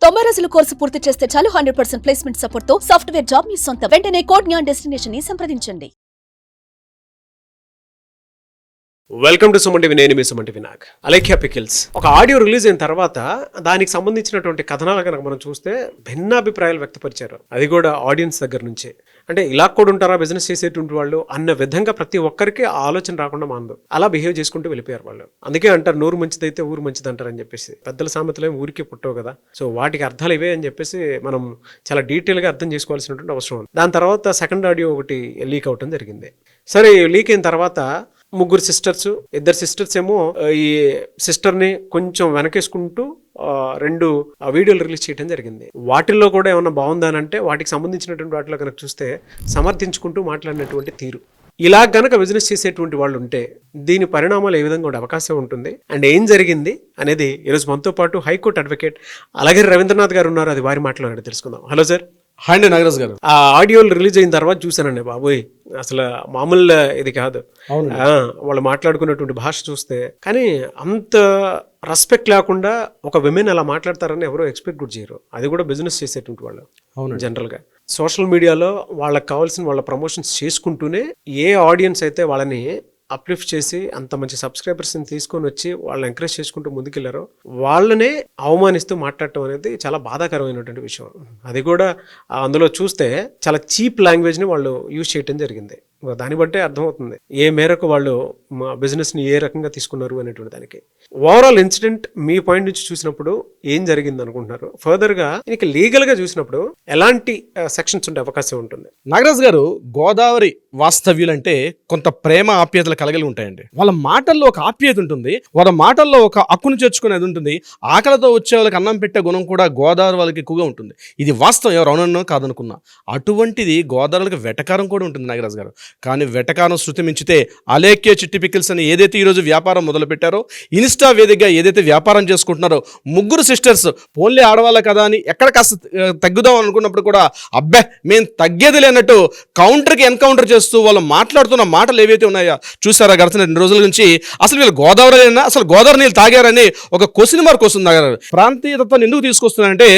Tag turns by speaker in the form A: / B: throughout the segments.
A: 90 రోజుల కోర్సు పూర్తి చేస్తే చాలు 100% ప్లేస్మెంట్ సపోర్ట్ తో సాఫ్ట్వేర్ జాబ్ మీ సొంతం. వెంటనే కోడ్ జ్ఞాన్ డెస్టినేషన్ ని సంప్రదించండి.
B: Welcome to Suman TV. నేను మీ సుమన్ టీవీ నాగ్. అలేఖ్య పికిల్స్ ఒక ఆడియో రిలీజ్ అయిన తర్వాత దానికి సంబంధించినటువంటి కథనాలు కనుక మనం చూస్తే భిన్నాభిప్రాయాలు వ్యక్తపరిచారు. అది కూడా ఆడియన్స్ దగ్గర నుంచే. అంటే ఇలా కూడా ఉంటారా బిజినెస్ చేసేటువంటి వాళ్ళు అన్న విధంగా ప్రతి ఒక్కరికి ఆ ఆలోచన రాకుండా మానదు. అలా బిహేవ్ చేసుకుంటూ వెళ్ళిపోయారు వాళ్ళు. అందుకే అంటారు నోరు మంచిదైతే ఊరు మంచిది అంటారని చెప్పేసి. పెద్దల సామెతలు ఊరికి పుట్టవు కదా. సో వాటికి అర్థాలు ఇవే అని చెప్పేసి మనం చాలా డీటెయిల్గా అర్థం చేసుకోవాల్సినటువంటి అవసరం ఉంది. దాని తర్వాత సెకండ్ ఆడియో ఒకటి లీక్ అవటం జరిగింది. సరే లీక్ అయిన తర్వాత ముగ్గురు సిస్టర్స్, ఇద్దరు సిస్టర్స్ ఏమో ఈ సిస్టర్ని కొంచెం వెనకేసుకుంటూ 2 వీడియోలు రిలీజ్ చేయడం జరిగింది. వాటిల్లో కూడా ఏమన్నా బాగుందా అని అంటే వాటికి సంబంధించినటువంటి వాటిలో కనుక చూస్తే సమర్థించుకుంటూ మాట్లాడినటువంటి తీరు. ఇలా గనక బిజినెస్ చేసేటువంటి వాళ్ళు ఉంటే దీని పరిణామాలు ఏ విధంగా ఉండే అవకాశం ఉంటుంది అండ్ ఏం జరిగింది అనేది ఈరోజు మనతో పాటు హైకోర్టు అడ్వకేట్ అలాగే రవీంద్రనాథ్ గారు ఉన్నారు. అది వారి మాటలో తెలుసుకుందాం. Hello sir.
C: హాయ్ అండి నాగరాజ్ గారు.
B: ఆ ఆడియోలు రిలీజ్ అయిన తర్వాత చూశానండి బాబోయ్, అసలు మామూలు ఇది కాదు. వాళ్ళు మాట్లాడుకున్నటువంటి భాష చూస్తే కానీ అంత రెస్పెక్ట్ లేకుండా ఒక విమెన్ అలా మాట్లాడతారని ఎవరో ఎక్స్పెక్ట్ కూడా చేయరు. అది కూడా బిజినెస్ చేసేటువంటి వాళ్ళు. అవును, జనరల్గా సోషల్ మీడియాలో వాళ్ళకి కావాల్సిన వాళ్ళ ప్రమోషన్స్ చేసుకుంటూనే ఏ ఆడియన్స్ అయితే వాళ్ళని అప్లిఫ్ట్ చేసి అంత మంచి సబ్స్క్రైబర్స్ని తీసుకొని వచ్చి వాళ్ళని ఎంకరేజ్ చేసుకుంటూ ముందుకెళ్లారో వాళ్ళనే అవమానిస్తూ మాట్లాడటం అనేది చాలా బాధాకరమైనటువంటి విషయం. అది కూడా అందులో చూస్తే చాలా చీప్ లాంగ్వేజ్ని వాళ్ళు యూజ్ చేయటం జరిగింది. దాన్ని బట్టే అర్థమవుతుంది ఏ మేరకు వాళ్ళు మా బిజినెస్ని ఏ రకంగా తీసుకున్నారు అనేటువంటి దానికి. ఓవరాల్ ఇన్సిడెంట్ మీ పాయింట్ నుంచి చూసినప్పుడు ఏం జరిగింది అనుకుంటున్నారు? ఫర్దర్గా ఇంకా లీగల్గా చూసినప్పుడు ఎలాంటి సెక్షన్స్ ఉండే అవకాశం ఉంటుంది?
C: నాగరాజ్ గారు, గోదావరి వాస్తవ్యులంటే కొంత ప్రేమ ఆప్యాయతలు కలగలి ఉంటాయండి. వాళ్ళ మాటల్లో ఒక ఆప్యాయత ఉంటుంది, వాళ్ళ మాటల్లో ఒక హక్కును చేర్చుకునేది ఉంటుంది. ఆకలితో వచ్చే వాళ్ళకి అన్నం పెట్టే గుణం కూడా గోదావరి వాళ్ళకి ఎక్కువగా ఉంటుంది. ఇది వాస్తవం, ఎవరు అవునన్నో కాదనుకున్నా. అటువంటిది గోదావరికి వెటకారం కూడా ఉంటుంది నాగరాజ్ గారు. కానీ వెటకారం శృతి మించితే అలేఖ్య చిట్టి పికిల్స్ అని ఏదైతే ఈరోజు వ్యాపారం మొదలు పెట్టారో, ఇన్స్టా వేదికగా ఏదైతే వ్యాపారం చేసుకుంటున్నారో, ముగ్గురు సిస్టర్స్ పోన్లే ఆడవాళ్ళ కదా అని ఎక్కడ కాస్త తగ్గుదాం అనుకున్నప్పుడు కూడా అబ్బే మేము తగ్గేది లేనట్టు కౌంటర్కి ఎన్కౌంటర్ చేస్తూ వాళ్ళు మాట్లాడుతున్న మాటలు ఏవైతే ఉన్నాయో చూసారా గడిచిన 2 రోజుల నుంచి. అసలు వీళ్ళు గోదావరి అయినా అసలు గోదావరి నీళ్ళు తాగారని ఒక క్వశ్చన్ మార్క్ వస్తుంది నాగరాజు. ప్రాంతీయతత్వాన్ని ఎందుకు తీసుకొస్తున్నానంటే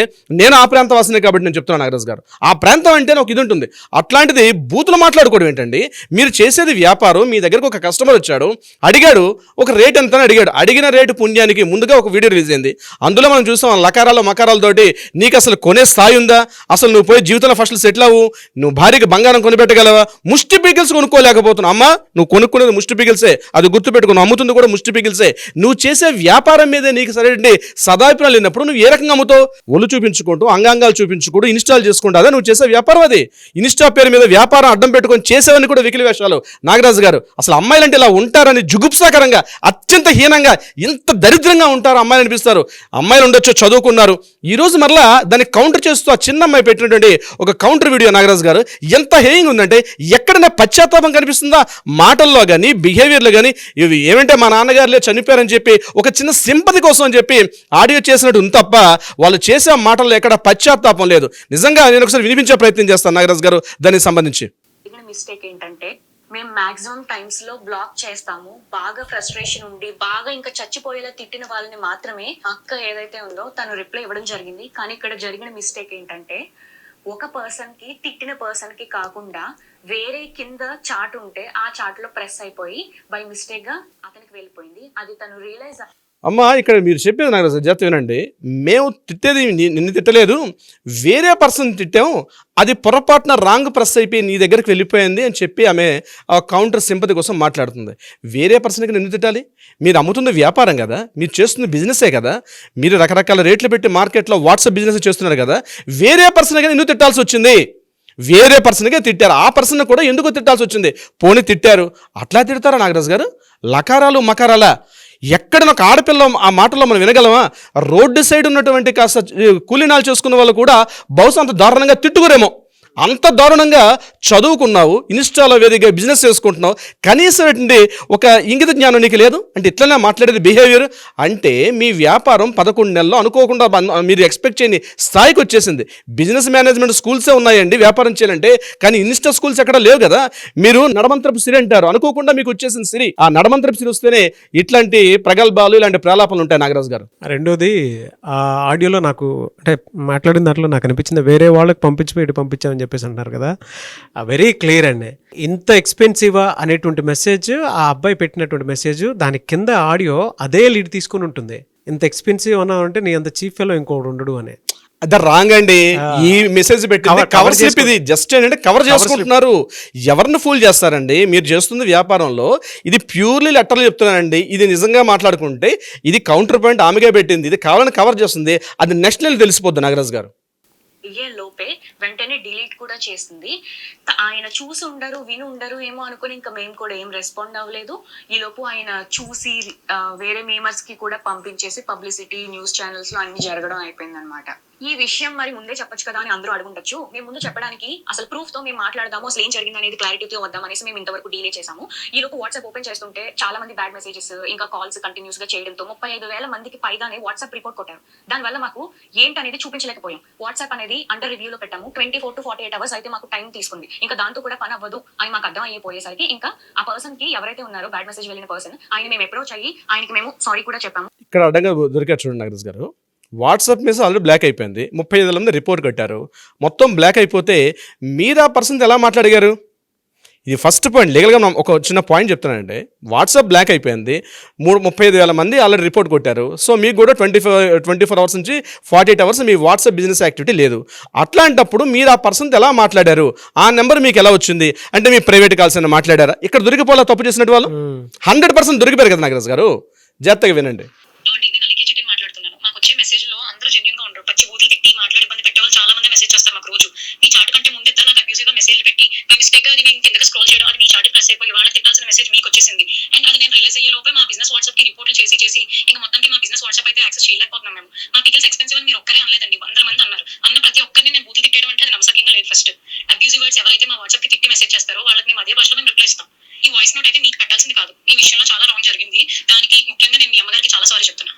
C: నేను ఆ ప్రాంత వాసినే కాబట్టి నేను చెప్తున్నాను నాగరాజు గారు. ఆ ప్రాంతం అంటే ఒక ఇది ఉంటుంది. అట్లాంటిది బూతులు మాట్లాడుకోవడం ఏంటండి? మీరు చేసేది వ్యాపారం. మీ దగ్గరకు ఒక కస్టమర్ వచ్చాడు, అడిగాడు, ఒక రేట్ ఎంత అడిగాడు. అడిగిన రేటు పుణ్యానికి ముందుగా ఒక వీడియో రిలీజ్ అయింది. అందులో మనం చూసాం లకారాలు మకారాలతోటి నీకు అసలు కొనే స్థాయి ఉందా? అసలు నువ్వు పోయి జీవితంలో ఫస్ట్ సెటిల్ అవ్వు, నువ్వు భార్యకి బంగారం కొనిపెట్టగలవా? ముష్టి పికిల్స్ కొనుక్కోలేకపోతున్నావు. అమ్మా నువ్వు కొనుక్కునేది ముష్టి పికిల్సే, అది గుర్తుపెట్టుకుని అమ్ముతుంది కూడా ముష్టి పికిల్సే. నువ్వు చేసే వ్యాపారం మీదే నీకు సరైన సదాభిప్రాయాలు లేనప్పుడు నువ్వు ఏ రకంగా అమ్ముతావు? ఒళ్ళు చూపించుకుంటూ అంగాంగాలు చూపించుకుంటూ ఇన్స్టాల్ చేసుకుంటూ అదే నువ్వు చేసే వ్యాపారం. అది ఇన్స్టా పేరు మీద వ్యాపారం అడ్డం పెట్టుకొని చేసేవన్నీ కూడా వికిలి వేషాలు. నాగరాజు గారు, అసలు అమ్మాయిలంటే ఇలా ఉంటారని జుగుప్సాకరంగా, అత్యంత హీనంగా, ఇంత దరిద్రంగా ఉంటారు అమ్మాయిలు అనిపిస్తారు. అమ్మాయిలు ఉండొచ్చు, చదువుకున్నారు. ఈ రోజు మరలా దాన్ని కౌంటర్ చేస్తూ ఆ చిన్న అమ్మాయి పెట్టినటువంటి ఒక కౌంటర్ వీడియో నాగరాజు గారు ఎంత హేయింగ్ ఉందంటే ఎక్కడైనా పశ్చాత్తాపం కనిపిస్తుందా? మాటల్లో కానీ బిహేవియర్లో కానీ ఇవి ఏమంటే మా నాన్నగారులే చనిపోయారని చెప్పి ఒక చిన్న సింపతి కోసం అని చెప్పి ఆడియో చేసినట్టు ఉంది తప్ప వాళ్ళు చేసే మాటల్లో ఎక్కడ పశ్చాత్తాపం లేదు. నిజంగా నేను ఒకసారి వినిపించే ప్రయత్నం చేస్తాను నాగరాజు గారు దానికి సంబంధించి.
D: మిస్టేక్ ఏంటంటే మేము మాక్సిమం టైమ్స్ లో బ్లాక్ చేస్తాము. బాగా ఫ్రస్ట్రేషన్ ఉండి బాగా ఇంకా చచ్చిపోయేలా తిట్టిన వాళ్ళని మాత్రమే అక్క ఏదైతే ఉందో తను రిప్లై ఇవ్వడం జరిగింది. కానీ ఇక్కడ జరిగిన మిస్టేక్ ఏంటంటే ఒక పర్సన్ కి తిట్టిన పర్సన్ కి కాకుండా వేరే కింద చాట్ ఉంటే ఆ చాట్ లో ప్రెస్ అయిపోయి బై మిస్టేక్ గా అతనికి వెళ్ళిపోయింది. అది తను రియలైజ్.
C: అమ్మ ఇక్కడ మీరు చెప్పేది నాకు జాగ్రత్త వినండి. మేము తిట్టేది నిన్ను తిట్టలేదు, వేరే పర్సన్ తిట్టాము, అది పొరపాటున రాంగ్ ప్రెస్ అయిపోయి నీ దగ్గరికి వెళ్ళిపోయింది అని చెప్పి ఆమె ఆ కౌంటర్ సింపతి కోసం మాట్లాడుతుంది. వేరే పర్సన్కి నిన్ను తిట్టాలి? మీరు అమ్ముతుంది వ్యాపారం కదా, మీరు చేస్తుంది బిజినెసే కదా, మీరు రకరకాల రేట్లు పెట్టి మార్కెట్లో వాట్సాప్ బిజినెస్ చేస్తున్నారు కదా, వేరే పర్సన్కి నిన్ను తిట్టాల్సి వచ్చింది. వేరే పర్సన్కే తిట్టారు, ఆ పర్సన్ కూడా ఎందుకు తిట్టాల్సి వచ్చింది? పోనీ తిట్టారు, అట్లా తిడతారా నాగరాజు గారు? లకారాలు మకారాలా? ఎక్కడైనా ఒక ఆడపిల్ల ఆ మాటల్లో మనం వినగలమా? రోడ్డు సైడ్ ఉన్నటువంటి కాస్త కూలీనాలు చేసుకున్న వాళ్ళు కూడా బహుశా అంత దారుణంగా తిట్టుకురేమో. అంత దారుణంగా చదువుకున్నావు, ఇన్స్టాలో వేదికగా బిజినెస్ చేసుకుంటున్నావు, కనీసం ఒక ఇంగిత జ్ఞానం నీకు లేదు అంటే ఇట్లనే మాట్లాడేది బిహేవియర్ అంటే మీ వ్యాపారం 11 నెలల్లో అనుకోకుండా మీరు ఎక్స్పెక్ట్ చేయని స్థాయికి వచ్చేసింది. బిజినెస్ మేనేజ్మెంట్ స్కూల్సే ఉన్నాయండి వ్యాపారం చేయాలంటే, కానీ ఇన్స్టా స్కూల్స్ ఎక్కడ లేవు కదా. మీరు నడమంత్రపు సిరి అంటారు, అనుకోకుండా మీకు వచ్చేసిన సిరి. ఆ నడమంత్రపు సిరి వస్తేనే ఇట్లాంటి ప్రగల్భాలు ఇలాంటి ప్రలాపాలు ఉంటాయి. నాగరాజు గారు,
B: రెండోది ఆ ఆడియోలో నాకు అంటే మాట్లాడిన దాంట్లో నాకు అనిపించింది వేరే వాళ్ళకి పంపించామని చెప్పేసి అంటున్నారు కదా, వెరీ క్లియర్ అండి. ఇంత ఎక్స్పెన్సివా అనేటువంటి మెసేజ్ ఆ అబ్బాయి పెట్టినటువంటి మెసేజ్, దాని కింద ఆడియో అదే లీడ్ తీసుకుని ఉంటుంది. ఇంత ఎక్స్పెన్సివ్ అన్నా అంటే నీ అంత చీఫ్ ఫెలో ఇంకోటి ఉండడు అని.
C: అది రాంగ్ అండి. ఈ మెసేజ్ పెట్టింది కవర్ స్లిప్, ఇది జస్ట్ ఏంటంటే కవర్ చేసుకుంటున్నారు. ఎవరిని ఫూల్ చేస్తారండి? మీరు చేస్తుంది వ్యాపారంలో ఇది ప్యూర్లీ లెటర్లు చెప్తున్నానండి. ఇది నిజంగా మాట్లాడుకుంటే ఇది కౌంటర్ పాయింట్ ఆమెగా పెట్టింది, ఇది కావాలని కవర్ చేస్తుంది. అది నెక్స్ట్ లెవెల్ తెలిసిపోద్ది నాగరాజ్ గారు.
D: ఇయర్ లోపే వెంటనే డిలీట్ కూడా చేసింది. ఆయన చూసి ఉండరు, విని ఉండరు ఏమో అనుకుని ఇంకా మేము కూడా ఏం రెస్పాండ్ అవ్వలేదు. ఈ లోపు ఆయన చూసి వేరే మేమర్స్ కి కూడా పంపించేసి పబ్లిసిటీ న్యూస్ ఛానల్స్ లో అన్ని జరగడం అయిపోయింది అనమాట. ఈ విషయం మరి ముందే చెప్పొచ్చు కదా అని అందరూ అడుగుండొచ్చు. మేము ముందు చెప్పడానికి అసలు ప్రూఫ్ తో మేము మాట్లాడదాము, అసలు ఏం జరిగింది అనేది క్లారిటీతో వద్దాం అనేసి మేము ఇంతవరకు డీలే చేసాము. ఈ లోపు వాట్సాప్ ఓపెన్ చేస్తుంటే చాలా మంది బ్యాడ్ మెసేజెస్ ఇంకా కాల్స్ కంటిన్యూస్ గా చేయడంతో 35,000 మందికి పైగానే వాట్సాప్ రిపోర్ట్ కొట్టారు. దానివల్ల మాకు ఏంటనేది చూపించలేకపోయాం. వాట్సాప్ అనేది అండర్ రివ్యూలో పెట్టాము. 24 to 48 hours అయితే మాకు టైం తీసుకుంది. ఇంకా దాంతో కూడా పని అవ్వదు అని మాకు అర్థం అయిపోయేసరికి ఇంకా ఆ పర్సన్ కి ఎవరైతే ఉన్నారో బ్యాడ్ మెసేజ్ వెళ్ళిన పర్సన్ ఆయన మేము అప్రోచ్ అయ్యి ఆయనకి మేము సారీ కూడా చెప్పాము.
C: ఇక్కడ అడ్డంగా దొరికారు చూడండి నాగరాజ్ గారు. వాట్సాప్ మెసేజ్ ఆల్రెడీ బ్లాక్ అయిపోయింది, 35,000 మంది రిపోర్ట్ కట్టారు. మొత్తం బ్లాక్ అయిపోతే మీరు ఆ పర్సన్ ఎలా మాట్లాడగారు? ఇది ఫస్ట్ పాయింట్. లీగల్గా ఒక చిన్న పాయింట్ చెప్తానండి. వాట్సాప్ బ్లాక్ అయిపోయింది, 35,000 మంది ఆల్రెడీ రిపోర్ట్ కొట్టారు. సో మీకు కూడా 24 అవర్స్ నుంచి 48 అవర్స్ మీ వాట్సాప్ బిజినెస్ యాక్టివిటీ లేదు. అట్లాంటప్పుడు మీరు ఆ పర్సన్తో ఎలా మాట్లాడారు? ఆ నెంబర్ మీకు ఎలా వచ్చింది? అంటే మీ ప్రైవేట్ కాల్స్ అయినా మాట్లాడారా? ఇక్కడ దొరికిపోలా తప్పు చేసినట్టు వాళ్ళు 100% దొరికిపోయారు కదా నాగరాజ్ గారు. జాగ్రత్తగా వినండి.
D: మెసేజ్ లో అందరూ జెన్యూన్ గా ఉండరు. పచ్చి బూతులు తిట్టి మాట్లాడి ఇబ్బంది పెట్టే వాళ్ళు చాలా మంది మెసేజ్ చేస్తారు మాకు రోజు. మీ చాట్ కంటే ముందు ఇద్దరు నాకు అబ్యూజివ్ గా మెసేజ్ పెట్టి నా మిస్టేక్ అది నేను కిందకి స్క్రోల్ చేయడం, అది మీ చాట్ ప్రెస్ అయిపోయి వాళ్ళకి తిట్టాల్సిన మెసేజ్ మీకు వచ్చేసింది. అండ్ అది నేను రియలైజ్ అయ్యే లోపే మా బిజినెస్ వాట్సాప్ కి రిపోర్ట్లు చేసి ఇంకా మొత్తానికి మా బిజినెస్ వాట్సాప్ అయితే యాక్సెస్ చేయలేకపోతున్నాం మేము. మా పికిల్స్ ఎక్స్పెన్సివ్ అని మీరు ఒక్కరే అనలేదండి, 100 మంది అన్నారు. అన్న ప్రతి ఒక్కరిని నేను బూతులు తిట్టడం అంటే అది నమ్మసకంగా లేదు. ఫస్ట్ అబ్యూజివ్ వర్డ్స్ ఎవరైతే మా వాట్సాప్ కి తిట్టి మెసేజ్ చేస్తారో వాళ్ళకి మేము అదే భాషలో మేము రిప్లై ఇస్తాం. ఈ వాయిస్ నోట్ అయితే మీకు పెట్టాల్సింది కాదు. ఈ విషయంలో చాలా రాంగ్ జరిగింది. దానికి ముఖ్యంగా నేను మీ అమ్మగారికి చాలా సారీ చెప్తున్నా.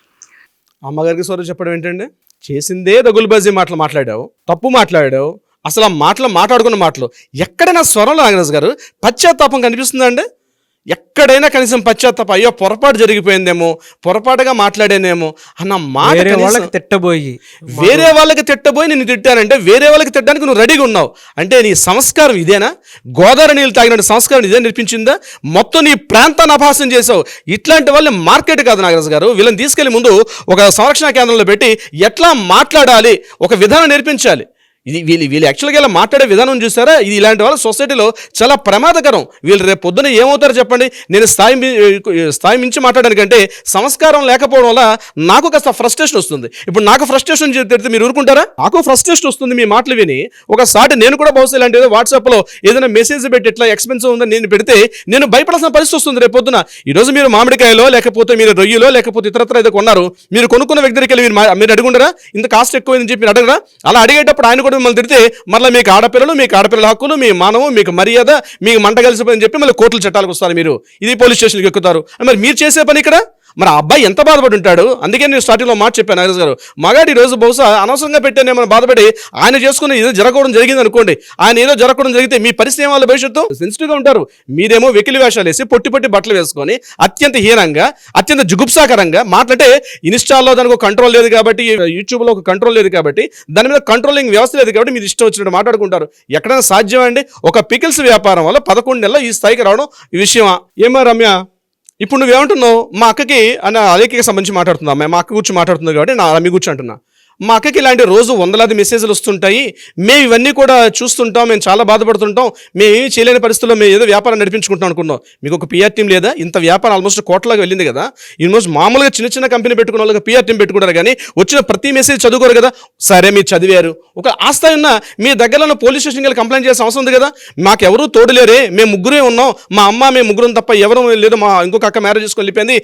C: అమ్మగారికి సారీ చెప్పడం ఏంటండి? చేసిందే దగులుబాజీ మాటలు మాట్లాడావు, తప్పు మాట్లాడావు. అసలు ఆ మాటలు మాట్లాడుకున్న మాటలు ఎక్కడైనా స్వరంలో నాగరాజ్ గారు పశ్చాత్తాపం కనిపిస్తుందా అండి? ఎక్కడైనా కనీసం పశ్చాత్తాపం, అయ్యో పొరపాటు జరిగిపోయిందేమో, పొరపాటుగా మాట్లాడేనేమో అన్న మాట.
B: వేరే వాళ్ళకి
C: తిట్టబోయి నిన్ను తిట్టానంటే వేరే వాళ్ళకి తిట్టడానికి నువ్వు రెడీగా ఉన్నావు అంటే నీ సంస్కారం ఇదేనా? గోదావరి నీళ్ళు తాగినట్టు సంస్కారం ఇదే నేర్పించిందా? మొత్తం నీ ప్రాంతాన్ని అపహాస్యం చేసావు. ఇట్లాంటి వాళ్ళని మార్కెట్ కాదు నాగరాజు గారు, వీళ్ళని తీసుకెళ్లి ముందు ఒక సంరక్షణ కేంద్రంలో పెట్టి ఎట్లా మాట్లాడాలి ఒక విధానం నేర్పించాలి. ఇది వీళ్ళు యాక్చువల్గా ఇలా మాట్లాడే విధానం చూసారా? ఇది ఇలాంటి వాళ్ళ సొసైటీలో చాలా ప్రమాదకరం. వీళ్ళు రేపు పొద్దున ఏమవుతారో చెప్పండి. నేను స్థాయి మించి మాట్లాడడానికంటే సంస్కారం లేకపోవడం వల్ల నాకు కాస్త ఫ్రస్ట్రేషన్ వస్తుంది. ఇప్పుడు నాకు ఫ్రస్ట్రేషన్ తిడితే మీరు ఊరుకుంటారా? నాకు ఫ్రస్ట్రేషన్ వస్తుంది మీ మాటలు విని. ఒకసారి నేను కూడా బహుశా ఇలాంటి ఏదో వాట్సాప్లో ఏదైనా మెసేజ్ పెట్టి ఇట్లా ఎక్స్పెన్సివ్ ఉందని నేను పెడితే నేను భయపడాల్సిన పరిస్థితి వస్తుంది రేపు పొద్దున. ఈరోజు మీరు మామిడికాయలో లేకపోతే మీరు రొయ్యలో లేకపోతే ఇతరత్ర ఏదో కొన్నారు, మీరు కొనుక్కున్న వ్యక్తి దగ్గరికి వెళ్ళి మీరు అడుగుండరా? ఇంత కాస్ట్ ఎక్కువైందని చెప్పి మీరు అడగరా? అలా అడిగేటప్పుడు ఆయన కూడా మిమ్మల్ని తిడితే మళ్ళీ మీకు ఆడపిల్లల హక్కులు, మీ మానవం, మీకు మర్యాద, మీకు మంట కలిసిపోయిందని చెప్పి మళ్ళీ కోర్టుల చట్టాలకు వస్తారు మీరు. ఇది పోలీస్ స్టేషన్కి ఎక్కుతారు. మరి మీరు చేసే పని ఇక్కడ మరి ఆ అబ్బాయి ఎంత బాధపడి ఉంటాడు? అందుకే నేను స్టార్టింగ్లో మాట చెప్పాను నాగరాజు గారు, మగాడి రోజు బహుశా అనవసరంగా పెట్టానేమో బాధపడి ఆయన చేసుకుని ఏదో జరగకూడదు జరిగింది అనుకోండి, ఆయన ఏదో జరగకూడదు జరిగితే మీ పరిస్థితి వాళ్ళ భవిష్యత్తు సెన్సిటివ్గా ఉంటారు. మీరేమో వెకిలి వేషాలు వేసి పొట్టి బట్టలు వేసుకొని అత్యంత హీనంగా, అత్యంత జుగుప్సాకరంగా మాట్లాడితే ఇన్స్టాల్లో దానికి ఒక కంట్రోల్ లేదు కాబట్టి, యూట్యూబ్లో ఒక కంట్రోల్ లేదు కాబట్టి, దాని మీద కంట్రోలింగ్ వ్యవస్థ లేదు కాబట్టి మీరు ఇష్టం వచ్చినట్టు మాట్లాడుకుంటారు. ఎక్కడైనా సాధ్యం అండి? ఒక పికిల్స్ వ్యాపారం వల్ల 11 నెలల్లో ఈ స్థాయికి రావడం ఈ విషయమా? ఏమా రమ్య, ఇప్పుడు నువ్వేమంటున్నావు? మా అక్కకి అన్న అలేఖకి సంబంధించి మాట్లాడుతున్నా, మా అక్క కూర్చొని మాట్లాడుతుంది కాబట్టి నా మీ కూర్చో అంటున్నా. మా అక్కకి ఇలాంటి రోజు 100,000 మెసేజ్లు వస్తుంటాయి, మేము ఇవన్నీ కూడా చూస్తుంటాం, మేము చాలా బాధపడుతుంటాం, మేము ఏమీ చేయలేని పరిస్థితుల్లో మేము ఏదో వ్యాపారం నడిపించుకుంటాం అనుకున్నాం. మీకు ఒక పిఆర్ టీం లేదా? ఇంత వ్యాపారం ఆల్మోస్ట్ కోట్లకి వెళ్ళింది కదా. ఆల్మోస్ట్ మామూలుగా చిన్న కంపెనీ పెట్టుకున్న వాళ్ళకి పిఆర్ టీం పెట్టుకుంటారు కానీ వచ్చిన ప్రతి మెసేజ్ చదువుకోరు కదా. సరే మీరు చదివారు, ఒక ఆస్థాయి ఉన్న మీ దగ్గరలో పోలీస్ స్టేషన్కి వెళ్ళి కంప్లైంట్ చేయాల్సిన అవసరం ఉంది కదా. మాకెవరూ తోడులేరే, మేము ముగ్గురే ఉన్నాం, మా అమ్మ మేము ముగ్గురం తప్ప ఎవరూ లేదు, మా ఇంకొక అక్క మ్యారేజ్ చేసుకొని వెళ్ళిపోయింది,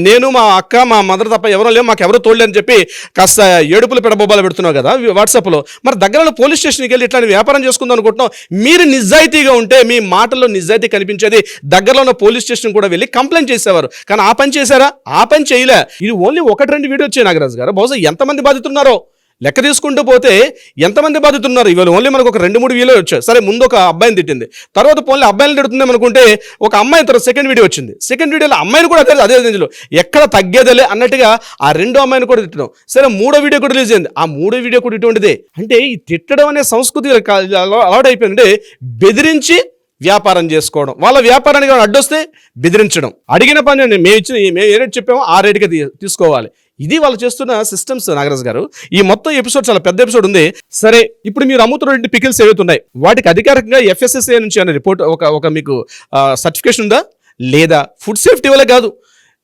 C: నేను మా అక్క మా మదర్ తప్ప ఎవరూ లేవు, మాకు ఎవరూ తోడలేని చెప్పి కాస్త ఏడుపులు పెడబొబ్బాలు పెడుతున్నావు కదా వాట్సాప్లో, మరి దగ్గరలో పోలీస్ స్టేషన్కి వెళ్ళి ఇట్లా వ్యాపారం చేసుకుందాం అనుకుంటున్నాం. మీరు నిజాయితీగా ఉంటే మీ మాటల్లో నిజాయితీ కనిపించేది, దగ్గరలో ఉన్న పోలీస్ స్టేషన్ కూడా వెళ్ళి కంప్లైంట్ చేసేవారు. కానీ ఆ పని చేశారా? ఆ పని చేయలే. ఇది ఓన్లీ 1-2 వీడియో వచ్చాయి నాగరాజు గారు. బహుశా ఎంతమంది బాధితున్నారో లెక్క తీసుకుంటూ పోతే ఎంతమంది బాధితున్నారు. ఇవాళ ఓన్లీ మనకు ఒక 2-3 వీడియో వచ్చాయి. సరే, ముందు ఒక అబ్బాయిని తిట్టింది, తర్వాత పోన్లీ అబ్బాయిని తిడుతుంది అనుకుంటే ఒక అమ్మాయి తర్వాత సెకండ్ వీడియో వచ్చింది. సెకండ్ వీడియోలో అమ్మాయిని కూడా అదే రేంజ్లో ఎక్కడ తగ్గేదలే అన్నట్టుగా ఆ 2వ అమ్మాయిని కూడా తిట్టడం. సరే, 3వ వీడియో కూడా రిలీజ్ అయింది. ఆ 3వ వీడియో కూడా ఇటువంటిదే. అంటే ఈ తిట్టడం అనే సంస్కృతి అలవాటు అయిపోయింది. బెదిరించి వ్యాపారం చేసుకోవడం, వాళ్ళ వ్యాపారానికి అడ్డొస్తే బెదిరించడం, అడిగిన పని మేము ఏ రేటు చెప్పామో ఆ రేటుకి తీసుకోవాలి. ఇది వాళ్ళు చేస్తున్న సిస్టమ్స్ నాగరాజ్ గారు. ఈ మొత్తం ఎపిసోడ్ చాలా పెద్ద ఎపిసోడ్ ఉంది. సరే, ఇప్పుడు మీరు అమ్ముతున్న పికిల్స్ ఏవైతే ఉన్నాయి వాటికి అధికారికంగా FSSAI నుంచి అనే రిపోర్ట్ ఒక మీకు సర్టిఫికేషన్ ఉందా లేదా? ఫుడ్ సేఫ్టీ వల్ల కాదు,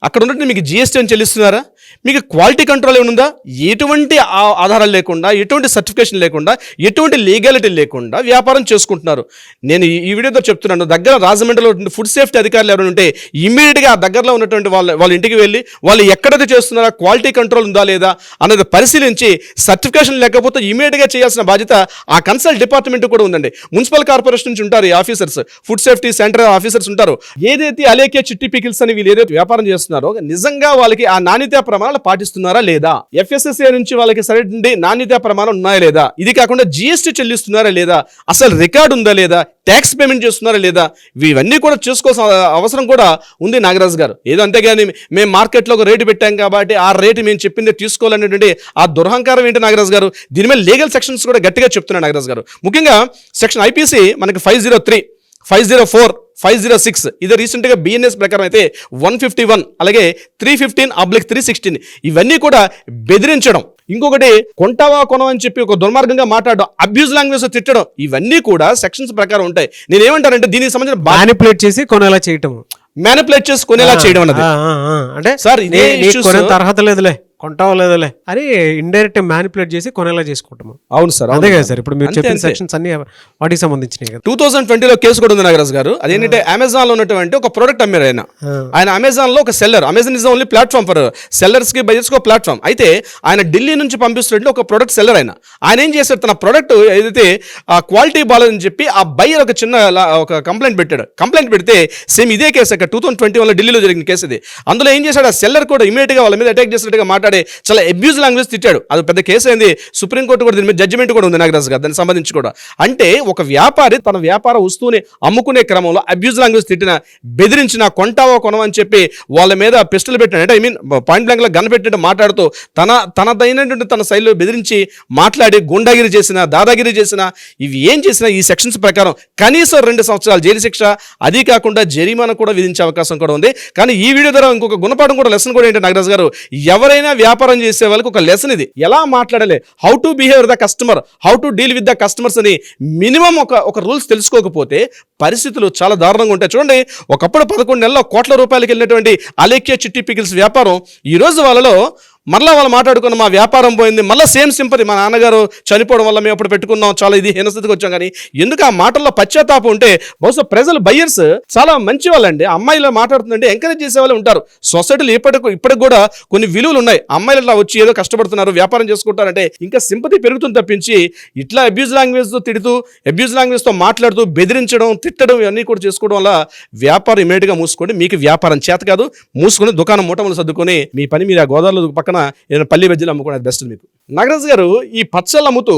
C: అక్కడ ఉన్నట్టు మీకు GST అని చెల్లిస్తున్నారా? మీకు క్వాలిటీ కంట్రోల్ ఏమైనా? ఎటువంటి ఆధారాలు లేకుండా, ఎటువంటి సర్టిఫికేషన్ లేకుండా, ఎటువంటి లీగాలిటీ లేకుండా వ్యాపారం చేసుకుంటున్నారు. నేను ఈ వీడియోతో చెప్తున్నాను, దగ్గర రాజమండ్రిలో ఫుడ్ సేఫ్టీ అధికారులు ఎవరైనా ఉంటే ఇమ్మీడియట్గా ఆ దగ్గరలో ఉన్నటువంటి వాళ్ళ ఇంటికి వెళ్ళి వాళ్ళు ఎక్కడైతే చేస్తున్నారో క్వాలిటీ కంట్రోల్ ఉందా లేదా అనేది పరిశీలించి, సర్టిఫికేషన్ లేకపోతే ఇమ్మీడియట్గా చేయాల్సిన బాధ్యత ఆ కన్సల్ట్ డిపార్ట్మెంట్ కూడా ఉందండి. మున్సిపల్ కార్పొరేషన్ నుంచి ఉంటారు ఈ officers, food safety centre officers ఉంటారు. ఏదైతే అలేఖ్య చిట్టి పికిల్స్ అని వీళ్ళు ఏదైతే వ్యాపారం చేస్తున్నారో నిజంగా వాళ్ళకి ఆ నాణ్యతా ప్రమాణాలు పాటిస్తున్నారా లేదా? FSSAI నుంచి వాళ్ళకి సరైన నాణ్యతా ప్రమాణాలు ఉన్నాయా లేదా? ఇది కాకుండా GST చెల్లిస్తున్నారా లేదా? అసలు రికార్డు ఉందా లేదా? ట్యాక్స్ పేమెంట్ చేస్తున్నారా లేదా? ఇవన్నీ కూడా చూసుకోవాల్సిన అవసరం కూడా ఉంది నాగరాజు గారు. ఏదో అంతేగాని మేము మార్కెట్లో ఒక రేటు పెట్టాం కాబట్టి ఆ రేటు మేము చెప్పింది తీసుకోవాలనేటువంటి ఆ దురహంకారం ఏంటి నాగరాజు గారు? దీని మీద లీగల్ సెక్షన్స్ కూడా గట్టిగా చెప్తున్నాను నాగరాజు గారు. ముఖ్యంగా సెక్షన్ IPC మనకి 503, 504, 506 ఇది రీసెంట్గా BNS ప్రకారం అయితే 151, అలాగే 315/316 ఇవన్నీ కూడా బెదిరించడం, ఇంకొకటి కొంటావా కొనవా అని చెప్పి ఒక దుర్మార్గంగా మాట్లాడడం, అబ్యూజ్ లాంగ్వేజ్ తిట్టడం, ఇవన్నీ కూడా సెక్షన్స్ ప్రకారం ఉంటాయి. నేను ఏమంటానంటే దీనికి సంబంధించిన
B: మ్యానిపులేట్ చేసి కొనేలా చేయటం,
C: మ్యానిపులేట్ చేసి కొనేలా చేయడం అన్నది
B: అంటే
C: సార్ ఇదే
B: కొనేంత అర్హత లేదులే, కొంటావో లేదులే అని ఇండైరెక్ట్ మ్యానిపులేట్ చేసి కొనేలా చేసుకుంటాము.
C: అవును సార్,
B: అదే కదా సార్ ఇప్పుడు మీరు చెప్పిన సెక్షన్స్ అన్ని వాటికి సంబంధించినవి.
C: 2020లో కేసు కూడా ఉంది నాగరాజు గారు. అదేంటంటే అమెజాన్ లో ఉన్నటువంటి ఒక ప్రోడక్ట్ అమ్మారు ఆయన అమెజాన్ లో ఒక seller. Amazon is only platform for sellers కి బయర్స్ కి ప్లాట్ఫామ్. అయితే ఆయన ఢిల్లీ నుంచి పంపిస్తున్నట్టు ఒక ప్రోడక్ట్ సెల్లర్. ఆయన ఏం చేశాడు, తన ప్రోడక్ట్ ఏదైతే ఆ క్వాలిటీ బాగాలేదని చెప్పి ఆ బయ్యర్ ఒక చిన్న ఒక కంప్లైంట్ పెట్టాడు. కంప్లైంట్ పెడితే సేమ్ ఇదే కేసు అక్కడ 2021లో ఢిల్లీలో జరిగిన కేసు ఇది. అందులో ఏం చేశాడు, ఆ సెల్లర్ కూడా ఇమీడియట్ గా వాళ్ళ మీద అటాక్ చేసినట్టుగా మాట్లాడి చాలా అబ్యూజ్ లాంగ్వేజ్ తిట్టాడు. అది పెద్ద కేసు అయింది. సుప్రీంకోర్టు కూడా దీని మీద జడ్జిమెంట్ కూడా ఉంది నాగరాజు గారు దానికి సంబంధించి కూడా. అంటే ఒక వ్యాపారి తన వ్యాపార వస్తువుని అమ్ముకునే క్రమంలో అబ్యూజ్ లాంగ్వేజ్ తిట్టిన, బెదిరించిన, కొంటావో కొనవా అని చెప్పి వాళ్ళ మీద పిస్టల్ పెట్టాడు. అంటే పాయింట్ బ్లాంక్ లో గన్ పెట్టినట్టు మాట్లాడుతూ తనదైనటువంటి తన శైలిలో బెదిరించి మాట్లాడి గుండాగిరి చేసిన, దాదాగిరి చేసిన, ఇవి ఏం చేసినా ఈ సెక్షన్స్ ప్రకారం కనీసం 2 సంవత్సరాలు జైలు శిక్ష, అది కాకుండా జరిమానా కూడా విధించే అవకాశం కూడా ఉంది. కానీ ఈ వీడియో ద్వారా ఇంకొక గుణపాఠం కూడా, లెసన్ కూడా ఏంటి నాగరాజు గారు, ఎవరైనా వ్యాపారం చేసే వాళ్ళకి ఒక లెసన్ ఇది. ఎలా మాట్లాడాలి, how to behave the customer, how to deal with the customers అని మినిమం ఒక రూల్స్ తెలుసుకోకపోతే పరిస్థితులు చాలా దారుణంగా ఉంటాయి. చూడండి, ఒకప్పుడు 11 నెలల్లో కోట్ల రూపాయలకి వెళ్ళినటువంటి అలేఖ్య చిట్టి పికిల్స్ వ్యాపారం ఈ రోజు వాళ్ళలో మరలా వాళ్ళు మాట్లాడుకున్న మా వ్యాపారం పోయింది, మళ్ళీ సేమ్ సింపతి, మా నాన్నగారు చనిపోవడం వల్ల మేము అప్పుడు పెట్టుకున్నాం, చాలా ఇది హీనస్థితికి వచ్చాం. కానీ ఎందుకు ఆ మాటల్లో పశ్చాత్తాపం ఉంటే బహుశా ప్రజలు బయ్యర్స్ చాలా మంచి వాళ్ళండి. అమ్మాయిలు మాట్లాడుతుందంటే ఎంకరేజ్ చేసే వాళ్ళు ఉంటారు. సొసైటీలో ఇప్పటికి కూడా కొన్ని విలువలు ఉన్నాయి. అమ్మాయిలు అట్లా వచ్చి ఏదో కష్టపడుతున్నారు, వ్యాపారం చేసుకుంటారంటే ఇంకా సింపతి పెరుగుతుంది తప్పించి ఇట్లా అబ్యూజ్ లాంగ్వేజ్తో తిడుతూ, అబ్యూజ్ లాంగ్వేజ్తో మాట్లాడుతూ, బెదిరించడం, తిట్టడం ఇవన్నీ కూడా చేసుకోవడం వల్ల వ్యాపారం ఇమీడియట్గా మూసుకోండి. మీకు వ్యాపారం చేత కాదు, మూసుకొని దుకాణం మూటములు సర్దుకొని మీ పని మీరు ఆ గోదావరిలో పక్కన ఏదైనా పల్లి బజ్జీలు అమ్ముకోవడం బెస్ట్ మీకు. నాగరాజు గారు ఈ పచ్చళ్ళు అమ్ముతూ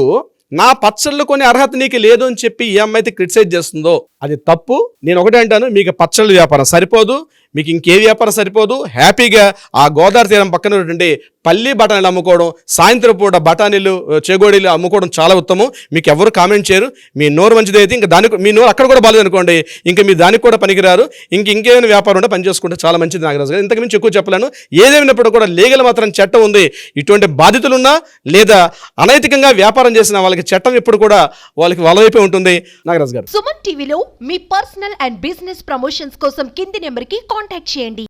C: నా పచ్చళ్ళు కొని అర్హత నీకు లేదు అని చెప్పి ఏ అమ్మాయితే క్రిటిసైజ్ చేస్తుందో అది తప్పు. నేను ఒకటే అంటాను, మీకు పచ్చళ్ళ వ్యాపారం సరిపోదు, మీకు ఇంకే వ్యాపారం సరిపోదు. హ్యాపీగా ఆ గోదావరి తీరం పక్కన ఉన్నటువంటి పల్లి బఠానీలు అమ్ముకోవడం, సాయంత్రం పూట బఠానీలు, చెగోడీలు అమ్ముకోవడం చాలా ఉత్తమం. మీకు ఎవరు కామెంట్ చేయరు. మీ నోరు మంచిది అయితే ఇంకా దానికి, మీ నోరు అక్కడ కూడా బాలేదు అనుకోండి, ఇంకా మీ దానికి కూడా పనికిరారు. ఇంకేమైనా వ్యాపారం ఉంటే పని చేసుకుంటే చాలా మంచిది నాగరాజు గారు. ఇంతకు మించి ఎక్కువ చెప్పలేను. ఏదేమైనప్పుడు కూడా లీగల్ మాత్రం చట్టం ఉంది. ఇటువంటి బాధితులున్నా లేదా అనైతికంగా వ్యాపారం చేసిన వాళ్ళకి చట్టం ఎప్పుడు కూడా వాళ్ళకి వాళ్ళవైపే ఉంటుంది నాగరాజు గారు.
E: సుమన్ టీవీలో మీ పర్సనల్ అండ్ బిజినెస్ ప్రమోషన్స్ కోసం కింది నెంబర్కి కాంటాక్ట్ చేయండి.